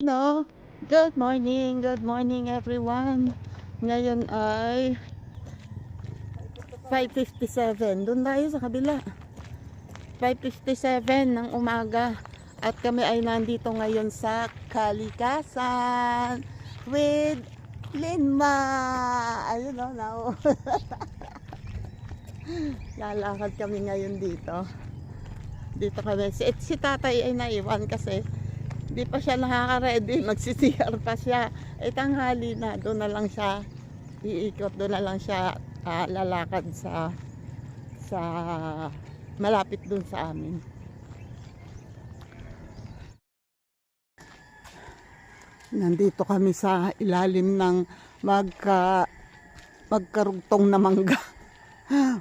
No? Good morning everyone. Ngayon ay 5:57. Doon tayo sa kabila. 5:57 ng umaga. At kami ay nandito ngayon sa Kalikasan with Linma. Ayun o, now. Lalakad kami ngayon dito. Dito kami. Si tatay ay naiwan kasi di pa siya nakaka-ready, magsi-CR pa siya. Tanghali na, doon na lang siya iikot, doon na lang siya lalakad sa malapit doon sa amin. Nandito kami sa ilalim ng magkarugtong na mangga.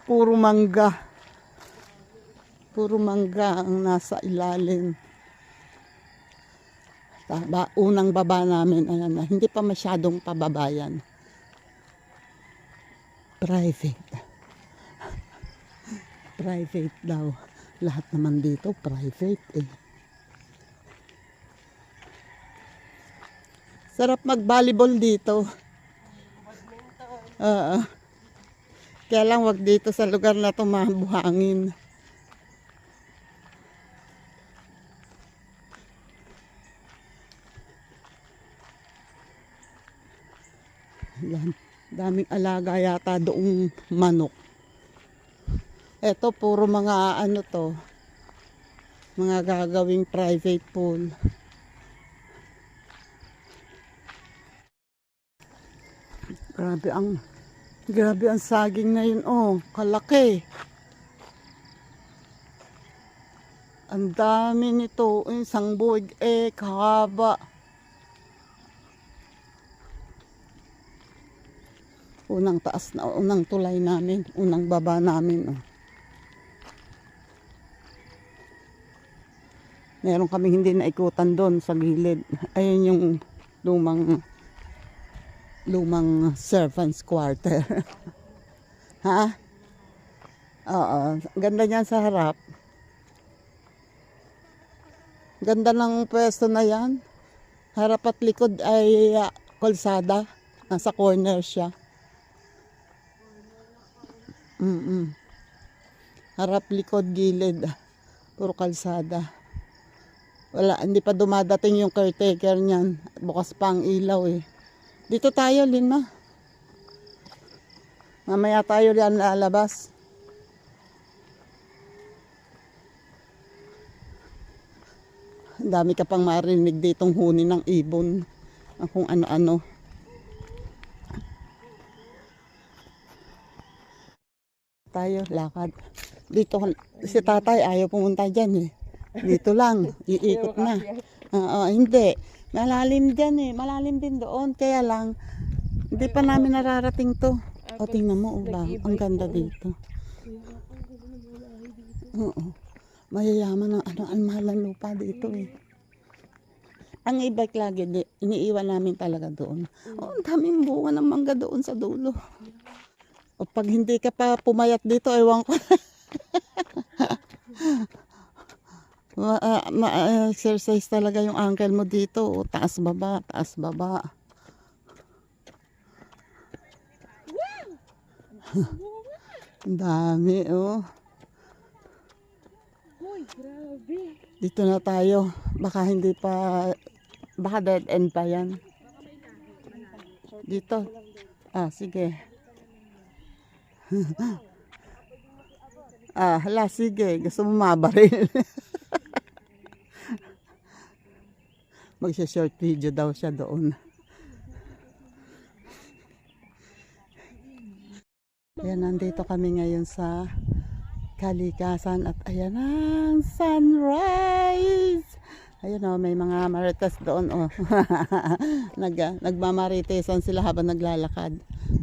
Puro mangga. Puro mangga ang nasa ilalim. Unang baba namin, ayan na, hindi pa masyadong pababayan. Private daw. Lahat naman dito private eh. Sarap mag-volleyball dito. Kaya lang wag dito sa lugar na to mabuhangin. Yan. Daming alaga yata doong manok. Ito puro mga ano to. Mga gagawing private pool. Grabe ang saging na yun. Oh, kalaki. Ang dami nito. Isang buwig kahaba. Unang taas na, unang tulay namin, unang baba namin. Oh. Meron kaming hindi naikutan doon sa gilid. Ayun yung lumang servants quarter. Ha? Oo, ganda niyan sa harap. Ganda ng pwesto na yan. Harap at likod ay kalsada. Nasa corner siya. Harap, likod, gilid. Puro kalsada. Wala, hindi pa dumadating yung caretaker niyan. Bukas pa ang ilaw eh. Dito tayo, Linma. Mamaya tayo yan lalabas. Ang dami ka pang marinig ditong huni ng ibon. Kung ano-ano. Tayo, lakad. Dito, si tatay ayaw pumunta dyan eh. Dito lang, iikot na. Hindi. Malalim dyan eh. Malalim din doon. Kaya lang, hindi pa namin nararating to. O, tingnan mo, ang ganda dito. Oo. Mayayaman ang mahal ng lupa dito eh. Ang e-bike lagi, iniiwan namin talaga doon. Ang daming bunga ng mangga doon sa dulo. O pag hindi ka pa pumayat dito, ewan ko. Exercise talaga yung ankle mo dito. O, taas baba, taas baba. Ang dami, oh. Dito na tayo. Baka hindi pa, baka dead end pa yan. Dito. Sige. Hala, sige. Gusto mo mabaril. Magsha-short video daw siya doon. Ayan, nandito kami ngayon sa Kalikasan at ayan ang sunrise. Ayun oh, may mga marites doon oh. Nagmamaritesan sila habang naglalakad.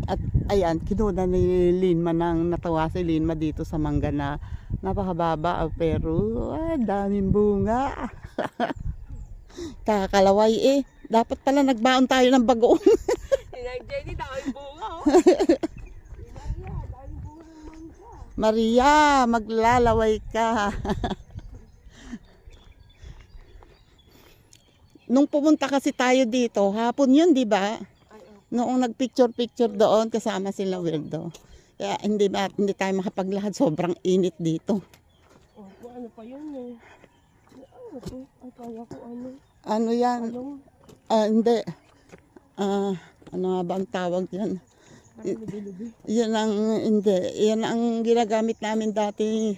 At ayan, kinuna ni Linma nang natawa si Linma dito sa mangga na napakababa pero daming bunga. Kakalaway eh. Dapat pala nagbaon tayo ng bagoong. Jenny, daming bunga oh. Maria, maglalaway ka. Nung pumunta kasi tayo dito, hapon yun, di ba? Ay, oh. Noong nagpicture-picture doon, kasama sila Wildo. Kaya hindi tayo makapaglakad, sobrang init dito. Oh, kung ano pa yun eh. Ano to? Ay, kaya ko ano. Ano yan? Anong? Hindi. Ano nga ba ang tawag yan? Parang lubi-lubi. Yan ang, hindi. Yan ang ginagamit namin dati.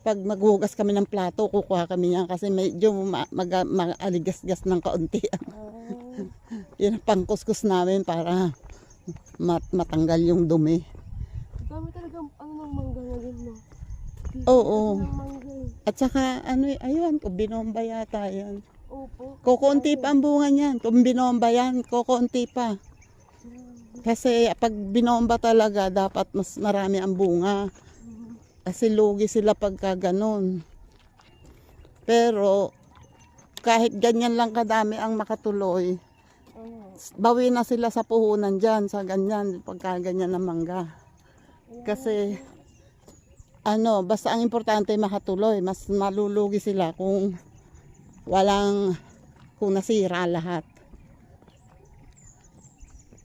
Pag maghugas kami ng plato, kukuha kami yan kasi medyo maaligas-gas ng kaunti. Ah, Yan ang pangkuskus namin para matanggal yung dumi. dami talagang ano ng mangga ngayon, no? Oo. Ng mangga eh. At saka, ayun, kung binomba yata yan. Opo. Kukunti pa ang bunga niyan. Kung binomba yan, kukunti pa. Kasi pag binomba talaga, dapat mas marami ang bunga. Kasi lugi sila pagka ganun. Pero, kahit ganyan lang kadami ang makatuloy, bawi na sila sa puhunan dyan, sa ganyan, pagka ganyan na mangga. Kasi, basta ang importante makatuloy, mas malulugi sila kung kung nasira lahat.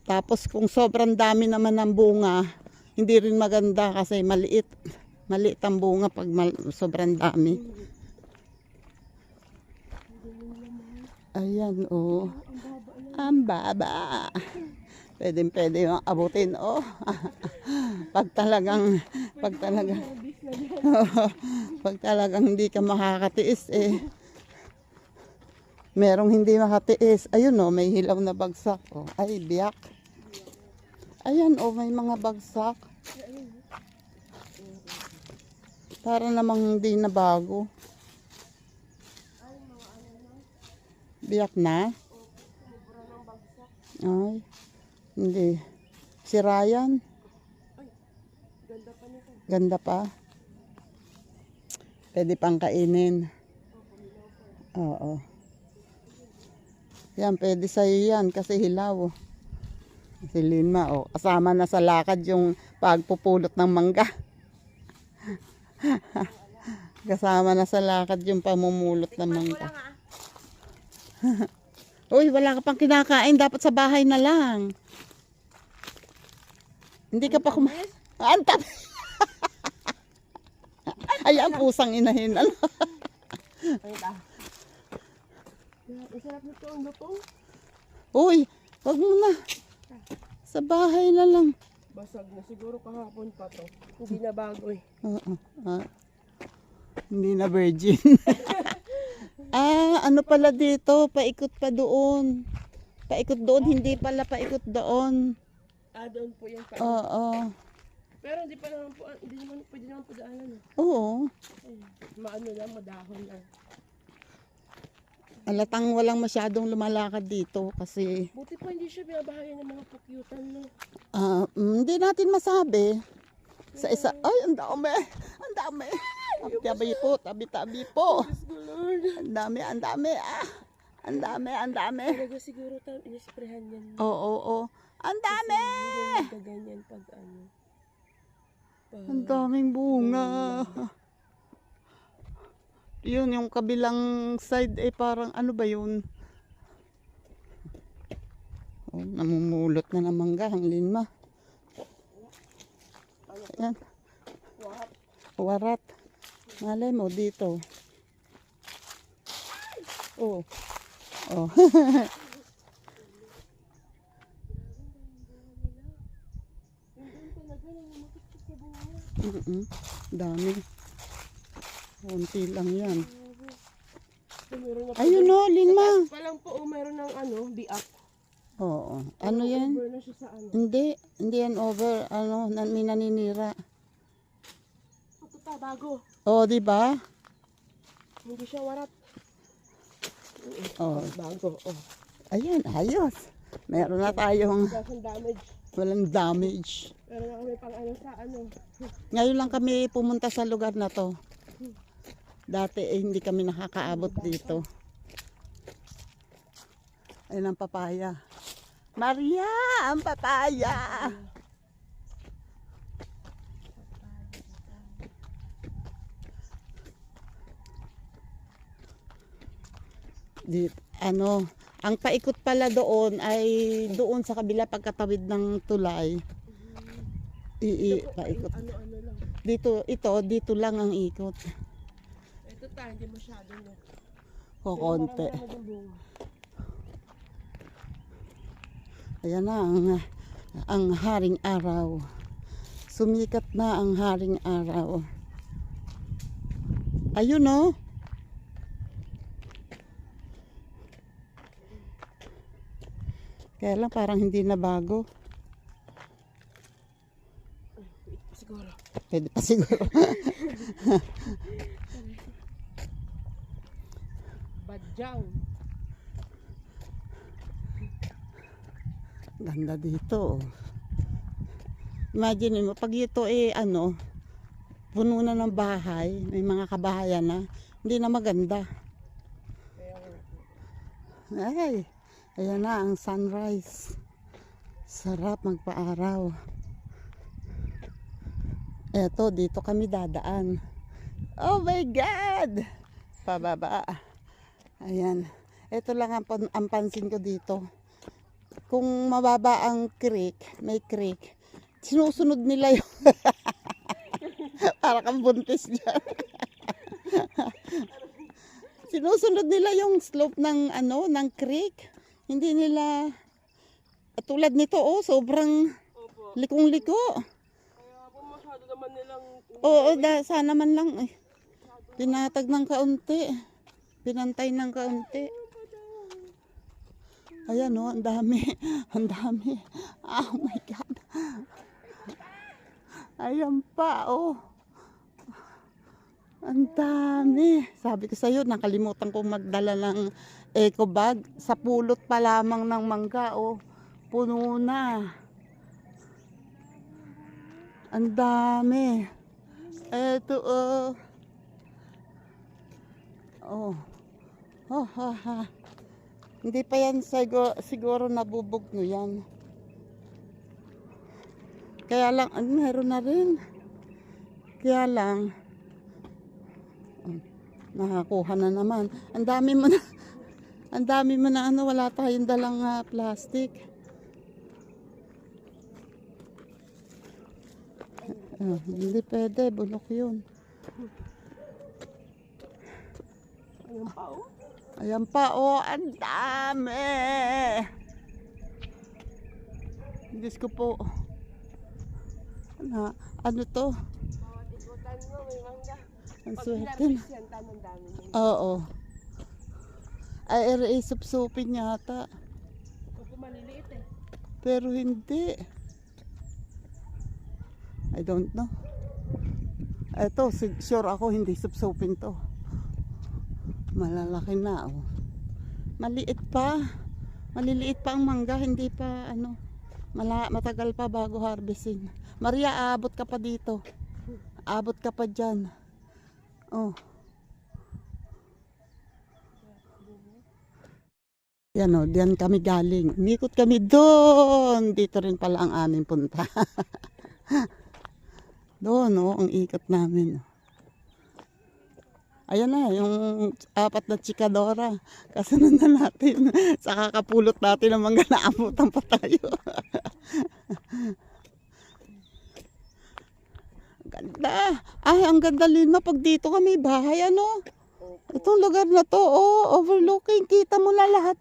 Tapos kung sobrang dami naman ng bunga, hindi rin maganda kasi maliit ang bunga pag sobrang dami. Ayan, oh. Ang baba. Pwede yung abutin, oh. pag talagang hindi ka makakatiis, merong hindi makatiis. Ayun, oh, may hilaw na bagsak, oh. Ay, biyak. Ayan, oh, may mga bagsak. Para namang hindi na bago. Biyak na? Ay, hindi. Si Ryan? Ganda pa nito. Ganda pa? Pwede pang kainin. Oo. Yan, pwede sa'yo yan kasi hilaw. Si Linma, oh. Kasama na sa lakad yung pagpupulot ng mangga. Kasama na sa lakad yung pamumulot ng mangga. Uy, wala ka pang kinakain. Dapat sa bahay na lang. Hindi ka pa kumain. Ang tabi. Ay, ang pusang inahin. Ay, ta. Ang sarap nito ang luto. Uy, wag mo na. Sa bahay na lang. Basag na siguro kahapon pa to. Hindi na bago eh. Oo. Hindi na virgin. Ano pala dito? Paikot pa doon. Paikot doon, hindi pala paikot doon. Doon po yan pa. Oo. Pero hindi pa naman po, hindi naman pwede naman po daanan eh. Oo. Maano lang, madahon lang. Alatang walang masyadong lumalakad dito kasi Buti po hindi siya binabahayan ng mga pukyutan, no? hindi natin masabi. Sa isa, ay, ang dami. Ang dami. Tabi po, tabi po. Diyos ko, Lord. Ang dami. Ang dami. Talaga siguro tayo inisprehan yan. Oo. Ang dami. Hindi ganyan pag ano. Ang daming bunga. Yun, yung kabilang side parang ano ba yun? Oh, namumulot na ng mangga ang Linma. Ayan. Warat. Malay mo dito. Oh. Dami. Konti lang yan. Ayun o, Linma. Pa lang po, meron ng ano, biak. Oo. Ano yan? Over na siya sa ano. Hindi yan over. May naninira. Ito pa, bago. Oh, di ba? Hindi siya warat. Oh. Bago, oh. Ayan, ayos. Meron na tayong Kasang damage. walang damage. Pero na kami pang ano sa ano. Ngayon lang kami pumunta sa lugar na to. Dati hindi kami nakakaabot dito. Ayun ang papaya. Maria, ang papaya. Ang paikot pala doon ay doon sa kabila pagkatawid ng tulay. Paikot. Ano lang. Dito lang ang ikot. Ito tayo, hindi masyado no. O konti. Pero marami na bunga. Ayan na ang haring araw. Sumikat na ang haring araw. Ayun no. Kaya lang parang hindi na bago. Siguro. Pwede pa siguro. Badyang. Ganda dito. Imagine mo, pag ito puno na ng bahay, may mga kabahayan na, hindi na maganda. Ay, ayan na ang sunrise. Sarap magpaaraw. Eto, dito kami dadaan. Oh my God! Pababa. Ayan. Ito lang ang pansin ko dito. Kung mababa ang creek, may creek, sinusunod nila yung para kang buntis dyan. Sinusunod nila yung slope ng ng creek. Hindi nila tulad nito sobrang Opo. likong-liko. Kaya po masyado naman nilang... Oo, sana man lang pinatag ng kaunti. Pinantay ng kaunti. Ayan ang dami. Ang dami. Oh my God. Ayan pa, Ang dami. Sabi ko sa'yo, nakalimutan kong magdala ng eco bag. Sa pulot pa lamang ng mangga, puno na. Ang dami. Eto, Hindi pa yan siguro nabubugno yan. Kaya lang, meron na rin. Kaya lang, nakakuha na naman. Ang dami mo na, wala tayong dalang plastic. Hindi pwede, bulok yun. Ayan pa, Ayan pa, ang dami. Diyos ko po. Ano to? Bawat ikutan mo, may mangga. Ang Pag swerte. hinarvest yan, tamang dami mo. Oo. Ay, supsupin yata. Opo, maliliit Pero hindi. I don't know. Ito, sure ako hindi supsupin to. Malalaki na, Maliit pa. Maliliit pa ang mangga, hindi pa matagal pa bago harvestin. Maria, abot ka pa dito. Abot ka pa dyan. Yan diyan kami galing. Umikot kami doon. Dito rin pala ang aming punta. Doon, ang ikot namin. Ayan na, yung 4 na chikadora. Kasunod na natin. Sa kakapulot natin ng mga naabutan pa tayo. Ganda. Ay, ang ganda Lima. Pag dito kami bahay, Itong lugar na to, overlooking. Kita mo na lahat.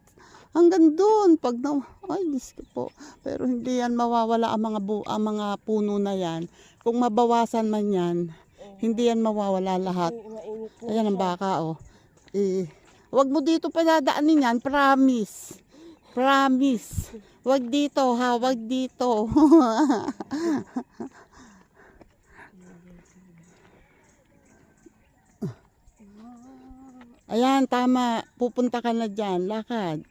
Hanggang doon. Ay, Diyos ko po. Pero hindi yan mawawala ang mga puno na yan. Kung mabawasan man yan, hindi yan mawawala lahat. Ayan ang baka, Huwag mo dito padadaanin yan, promise. Promise. Huwag dito, ha? Huwag dito. Ayan, tama. Pupunta ka na dyan. Lakad.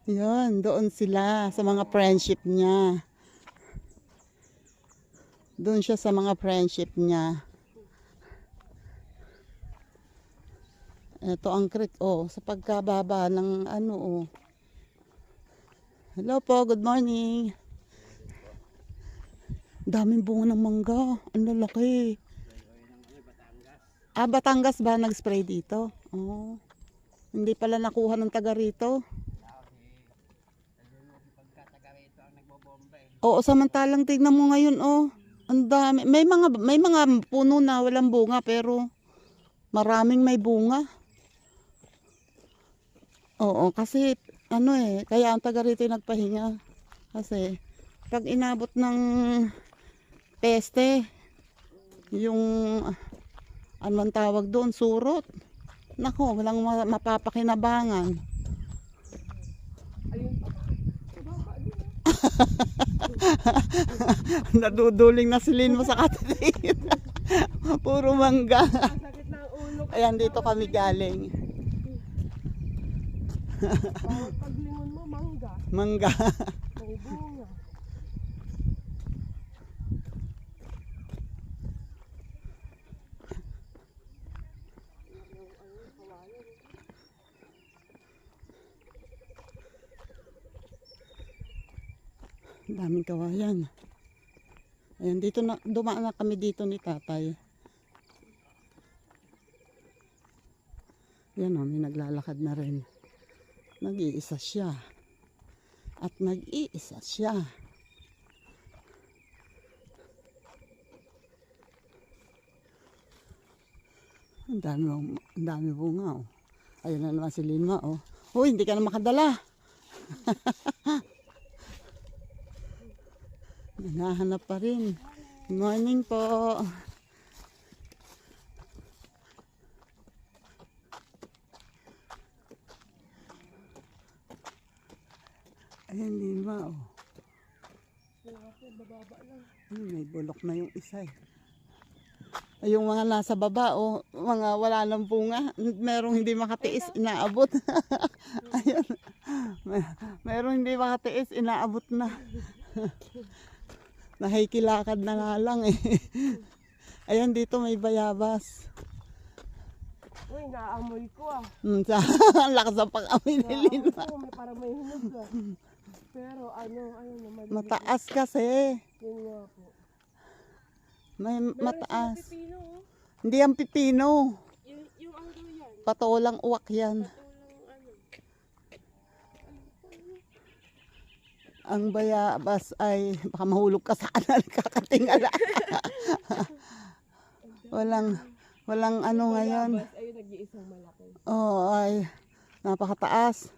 Yan, doon sila sa mga friendship niya. Doon siya sa mga friendship niya. Ito ang creek, sa pagkababa ng Hello po, good morning. Daming bunga ng mangga. Ang lalaki. Ah, Batangas ba nag-spray dito? Oh. Hindi pala nakuha ng taga rito. Oo, samantalang tignan mo ngayon, oh. Ang dami. May mga puno na walang bunga pero maraming may bunga. Oo, kasi ano kaya ang taga rito nagpahinga. Kasi pag inabot ng peste, yung ano ang tawag doon, surot. Nako, walang mapapakinabangan. Ayun pa. Baba din. Naduduling na silin mo sa katatin. Puro mangga. Ang sakit ng ulo. Ayan, dito kami galing. Bawat paglingon mo, mangga. Mangga. May bunga. Daming kawayan. Ayan, dito na, dumaan na kami dito ni tatay. Yan o, may naglalakad na rin. Nag-iisa siya. At nag-iisa siya. Ang dami bunga oh. Ayun na naman si Lima oh. Uy, hindi ka na makadala. Hinahanap pa rin. Good morning po. Ayan, Lima oh. Bababa lang. May bulok na yung isa eh. Ay, yung mga nasa baba oh, mga wala ng bunga, merong hindi makatiis, inaabot. Ayun. Merong hindi makatiis, inaabot na. Nahikilakad na nga lang eh. Ayan, dito may bayabas. Uy, naamoy ko ah. Ang lakas ng pag-amoy ni Lina. Naamoy ko, parang may hinog ah. Pero ayun naman. Mataas kasi. Yun nga po. May mataas. Pipino oh. Hindi ang pipino. Yung ano yan. Patolang uwak yan. Patulang ano. Ang bayabas ay baka mahulog ka sa kanal, kakatingala. walang ano ngayon. Bayabas, ayun nag-iisang malaki. Oh, ay napakataas.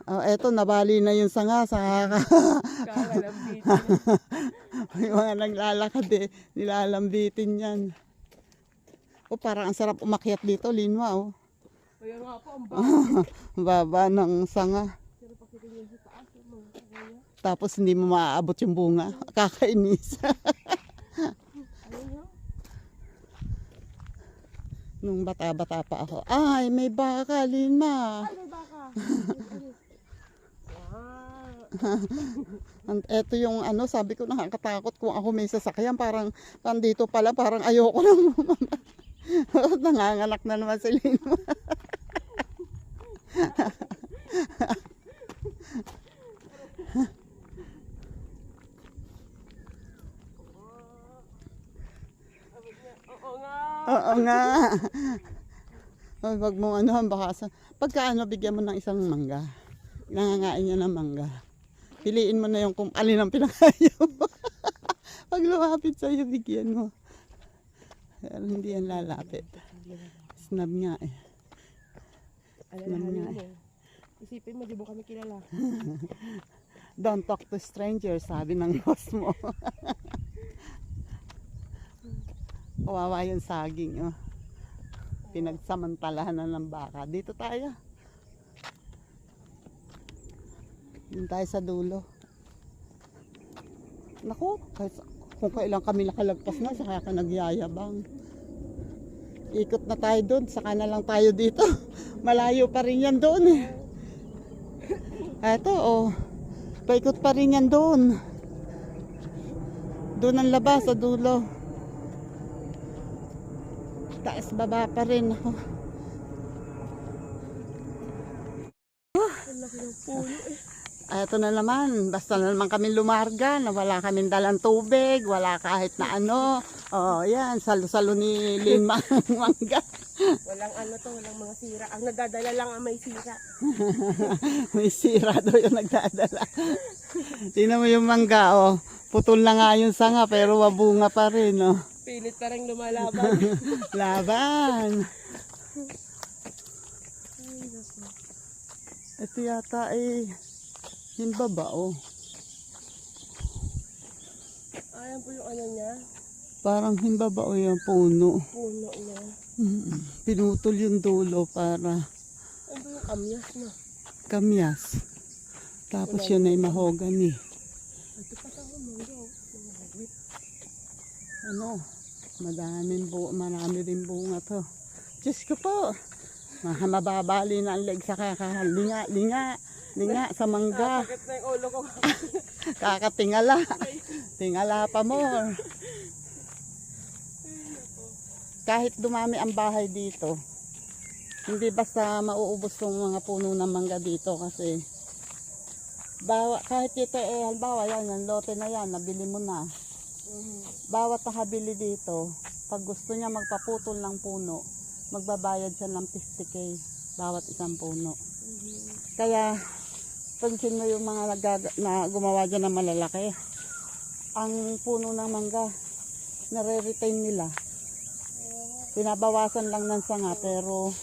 Oh, eto nabali na yung sanga sa Kakalambitin. may mga naglalakad nilalambitin yan. Oh, parang ang sarap umakyat dito, Linwa oh. Kaya nga po, ang baba. Baba ng sanga. Pero pakitingin sa taas, mga kagaya. Tapos hindi mo maaabot yung bunga. Kakainis. Ayun nga. Nung bata-bata pa ako. Ay, may baka, Linma. Ay, may baka. Ito yung ano, sabi ko nakakatakot kung ako may sasakyan. Parang dito pala, parang ayoko nang nanganganak na naman si Linma. Oo nga. Oo nga. Wag mo ano, baka pagka ano, bigyan mo ng isang mangga. Nangangain niya ng mangga. Piliin mo na yung kung alin ang pinakayo mo. Pag lumapit sa'yo, bigyan mo. Pero hindi yan lalapit. Snub nga eh. Alalahanin mo. Isipin mo, di mo kami kilala. Don't talk to strangers, sabi ng boss mo. Kawawa yung saging. Oh. Pinagsamantalahan na ng baka. Dito tayo. Dito tayo sa dulo. Naku, kung kailan kami nakalagpas na, saka ka nagyayabang. Ikot na tayo doon, saka na lang tayo dito. Malayo pa rin yan doon eh. Eto oh, paikot pa rin yan doon. Doon ang labas sa dulo. Taas baba pa rin ako. Ang laki ng puno eh. Eto na naman, basta na naman kami lumarga, na wala kaming dalang tubig, wala kahit na ano, Oh, yan. Salo-salo ni Lima mangga. Walang ano to, walang mga sira. Ang nagdadala lang ang may sira. May sira daw yung nagdadala. Tingnan mo yung mangga, oh. Putol na nga yung sanga, pero mabunga pa rin, oh. Pilit pa rin lumalaban. Laban. Ito yata ay himbabao. Ayan po yung ano niya. Parang himbabao yung puno. Puno niya. Pinutol yung dulo para Ano po yung kamyas na? kamyas. Tapos yun ay mahogany. Ito pa tao mangga. Ano, marami rin bunga to. Diyos ko po, mababali na ang leg sa linga sa mangga. Sakit na yung ulo ko. Kakatingala. Tingala pa more. Kahit dumami ang bahay dito, hindi basta mauubos yung mga puno ng mangga dito kasi kahit ito halimbawa yan, yung lote na yan, nabili mo na. Bawat nakabili dito, pag gusto niya magpaputol ng puno, magbabayad siya ng 50k bawat isang puno. Kaya, pansin mo yung mga na gumawa dyan ng malalaki, ang puno ng mangga, nare-retain nila. Pinabawasan lang ng sanga pero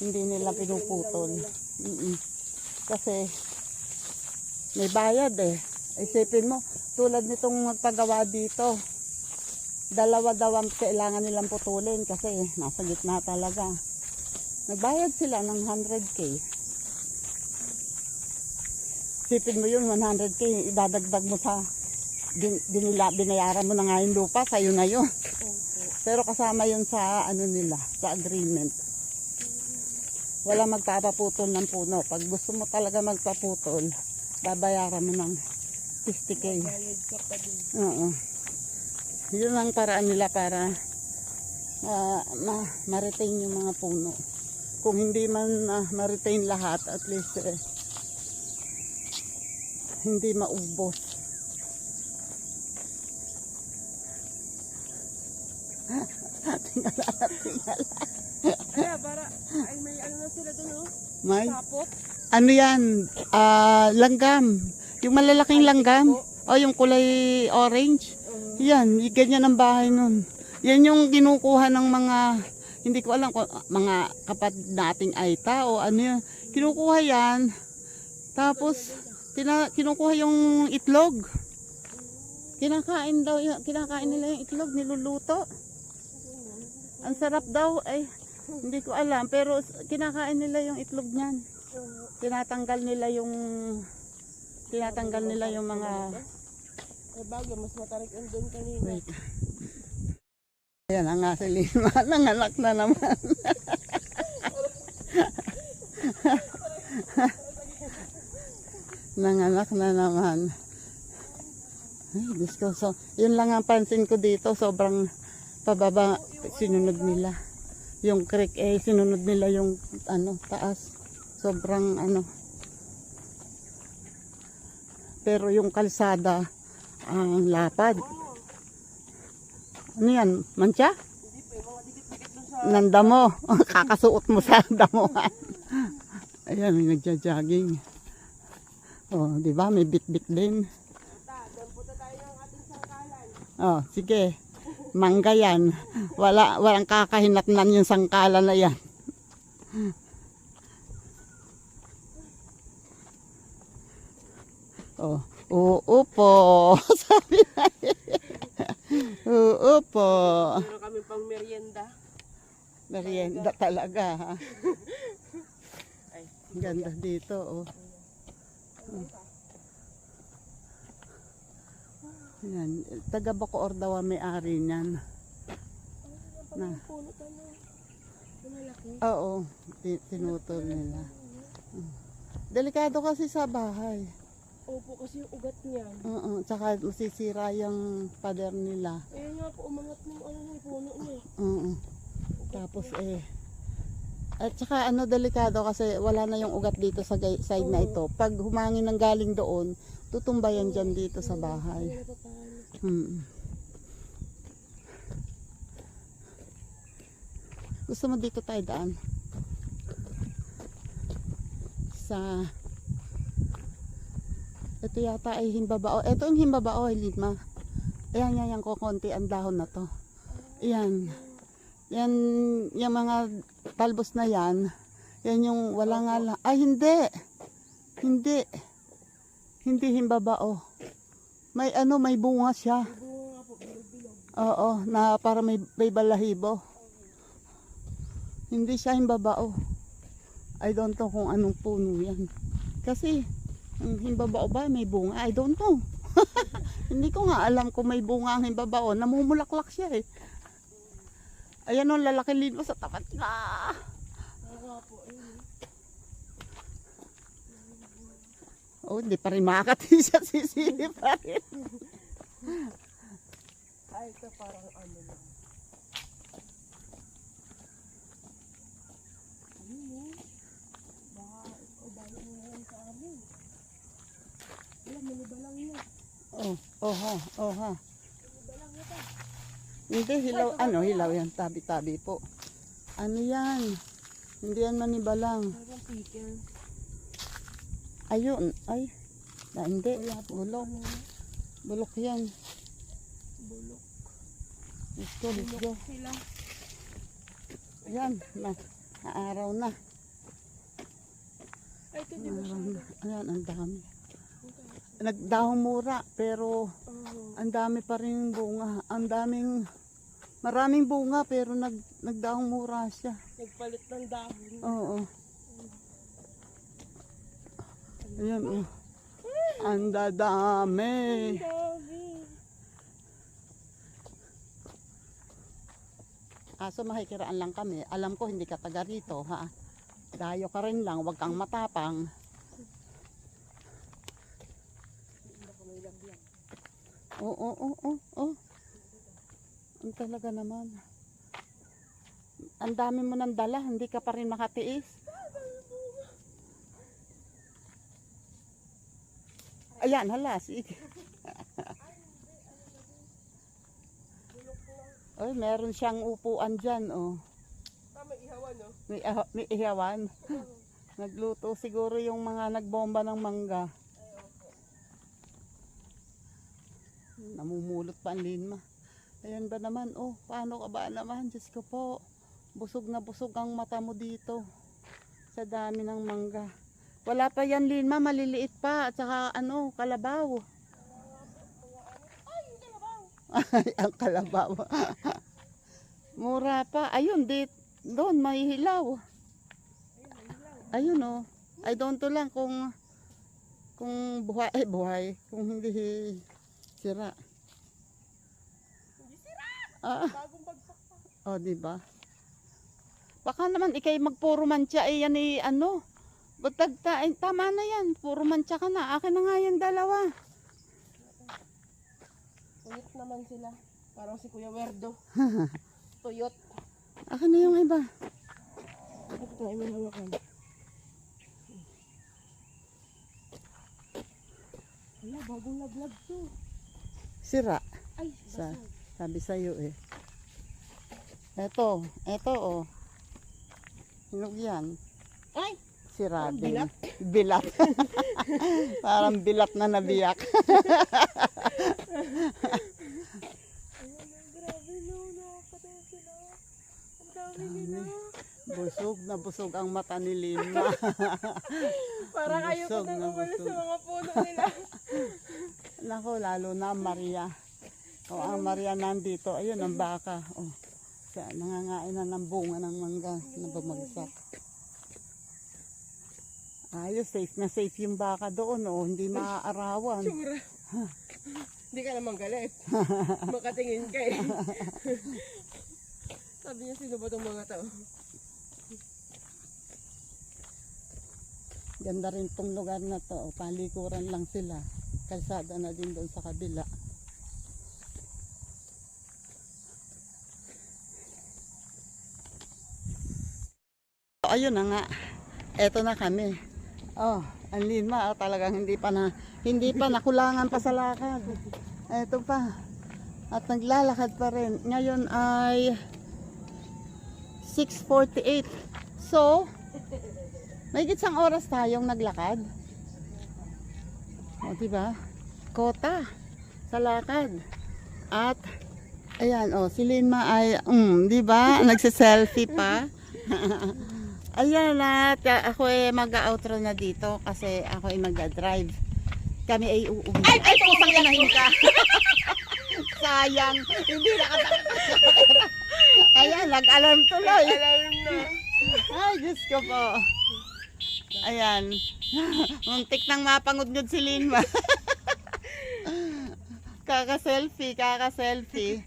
hindi nila pinuputol. Kasi may bayad eh. Isipin mo, tulad nitong magpagawa dito, dalawa daw ang kailangan nilang putulin kasi nasa gitna talaga. Nagbayad sila ng 100k. Isipin mo yun, 100k, idadagdag mo sa binayaran mo na nga yung lupa, sa'yo na yun. Pero kasama yun sa ano nila, sa agreement. Wala magpapaputol ng puno. Pag gusto mo talaga magpaputol, babayaran mo ng 50k. Oo. Yun ang paraan nila para ma-retain yung mga puno. Kung hindi man ma-retain lahat, at least hindi maubos. Tingala. Kaya para, ay may ano na sila dun oh. May? Sapot. Ano yan? Langgam. Yung malalaking langgam. O yung kulay orange. Yan, ganyan ang bahay nun. Yan yung kinukuha ng mga, hindi ko alam kung mga kapatid nating Aita o ano yan. Kinukuha yan. Tapos, kinukuha yung itlog. Kinakain nila yung itlog, niluluto. Ang sarap daw, ay hindi ko alam, pero kinakain nila yung itlog niyan. Tinatanggal nila yung mga Ay bagay, mas matarik ang doon kanina. wait. Ayan ang nga si Lima, nanganak na naman. Nanganak na naman. Ay, Diyos ko. So, yun lang ang pansin ko dito, sobrang pababa, sinunod nila. Yung creek sinunod nila yung taas. Sobrang pero yung kalsada ang lapad. Ano yan? Mancha? Hindi pa, yung mga dikit-dikit dun sa... Nandamo. Kakasuot mo sa damuhan. Ayan, may nagja-jogging. Oh, di ba? May bit-bit din. Doon punta tayo ng ating sangkalan. Oh, sige. Mangga yan. Walang kakahinatnan yung sangkalan na yan. Oh, uupo. Sabi na. Uupo. Meron kami pang merienda. Merienda talaga, ha. Ay, Ganda dito, oh. Yan, taga Bacoor daw ang may-ari niyan. Na. puno ka na. Malaki. Oo, tinutol nila. Delikado kasi sa bahay. Opo, kasi yung ugat niyan. Oo, tsaka masisira yung pader nila. Ayun nga po, umangat na yung ano na yung puno niya. Oo. Tapos at saka delikado kasi wala na yung ugat dito sa side na ito. Pag humangin ng galing doon, tutumba yan dyan dito sa bahay. Gusto mo dito tayo daan? Sa ito yata ay himbabao. Ito yung himbabao ay Lima. Ayan, yan ko konti ang dahon na to. Ayan. Yan, yung mga talbos na yan. Yan yung wala nga lang. Ay, hindi. Hindi. Hindi himbabao. May ano, may bunga siya. Oo, na para may balahibo. Hindi siya himbabao. I don't know kung anong puno yan. Kasi, ang himbabao ba may bunga? I don't know. Hindi ko nga alam kung may bunga ang himbabao. Namumulaklak siya eh. Ayan o, lalaki limo sa tapat na. Oh, hindi pa rin makakati siya. Sisili pa rin. Ay, ito parang ano lang. Ayun eh. Baka mo na yan sa amin. Alam, manibalang yan. Oh ha. Hindi, hilaw, hilaw yan, tabi-tabi po. Ano yan? Hindi yan manibalang. Parang pickle. Ayun, ay. Hindi, bulok. Bulok yan. Bulok. Let's go. Sila. Yan, araw na. Ay, ito di masyado. Ayan, ang dami. Nagdahong mura, pero ang dami pa rin bunga. Maraming bunga, pero nagdahong mura siya. Nagpalit ng dahon. Oo. Ayan, oh. Ang dadami. Aso makikiraan lang kami. Alam ko hindi ka taga rito, ha? Dayo ka rin lang, huwag kang matapang. Oo. Ang talaga naman. Ang dami mo ng dala, hindi ka pa rin makatiis. Ayan, hala, sige. Oy, meron siyang upuan dyan, oh. May ihawan, no? May ihawan. Nagluto siguro yung mga nagbomba ng mangga. Namumulot pa ang Linma. Ayan ba naman, oh, paano ka ba naman? Diyos ko po, busog na busog ang mata mo dito. Sa dami ng mangga. Wala pa yan, Linma, maliliit pa. At saka, kalabaw. Ay, ang kalabaw. Mura pa. Ayun, doon, may hilaw. Ayun, oh. I don't know lang kung buhay. Kung hindi sira. Hindi sira! Bagong bagsak pa. Oh, diba? Baka naman ikay magpuro mantsa yan Butagta, tama na yan. Puro mantsa ka na. Akin na nga yan dalawa. Tuyot naman sila. Parang si Kuya Werdo. Tuyot. Akin na yung iba. Ito tayo may hawakan. Wala, bagong laglag to. Sira. Ay, basag. Sabi sa'yo eh. Eto, oh. Hinog yan. Ay! Sira din. Bilat? Bilat. Parang bilat na nabiyak. Grabe no, nakakatayo sila. Ang dami nila. Busog ang mata ni Lima. Parang ayoko na umalis sa mga puno nila. Nako, lalo na Maria. O, ang Maria nandito. Ayun, ang baka. O, nangangain na ng bunga ng mangga na bumagsak. Ayos, safe na safe yung baka doon, oh. Hindi maaarawan. Sura. Hindi ka naman galit. Makatingin ka eh. Sabi niya, sino ba itong mga tao? Ganda rin tong lugar na to. Oh. Palikuran lang sila. Kalsada na din doon sa kabila. Ayun na nga. Eto na kami. Oh, ang Linma, talagang hindi pa nakulangan pa sa lakad. Eto pa. At naglalakad pa rin. Ngayon ay 6:48. So, may isang oras tayong naglakad. O, diba? Kota sa lakad. At, ayan, si Linma ay, diba? Nagsiselfie pa. Ayan, at ako ay mag-outro na dito kasi ako ay mag-drive. Kami ay uuwi. Ay, pusang yanahin ka! Sayang, hindi nakatakot. Ayan, nag-alarm tuloy. Alam na. Ay, Diyos ko po. Ayan. Muntik nang mapangudngod si Linma. Kaka-selfie, kaka-selfie.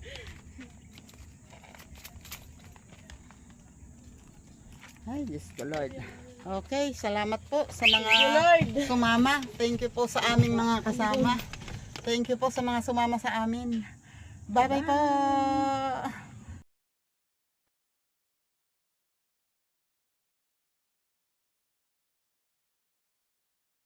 Ay, Diyos ko Lord. Okay, salamat po sa mga sumama. Thank you po sa aming mga kasama. Thank you po sa mga sumama sa amin. Bye-bye po.